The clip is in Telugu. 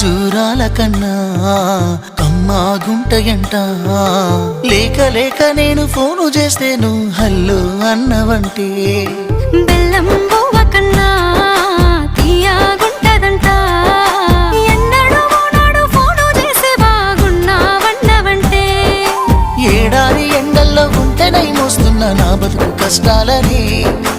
ఖర్జూరాల కన్నా అమ్మా గుంటయంట లేక లేక నేను ఫోను చేస్తేను హల్లో అన్నవంటే బెల్లం బువ్వ కన్నా తీయగుంటదంట ఎన్నడూ నాడు ఫోను చేసే బాగున్నావన్నవంటే ఏడాది ఎండల్లో ఉంటేనై మోస్తున్న నా బతుకు కష్టాలని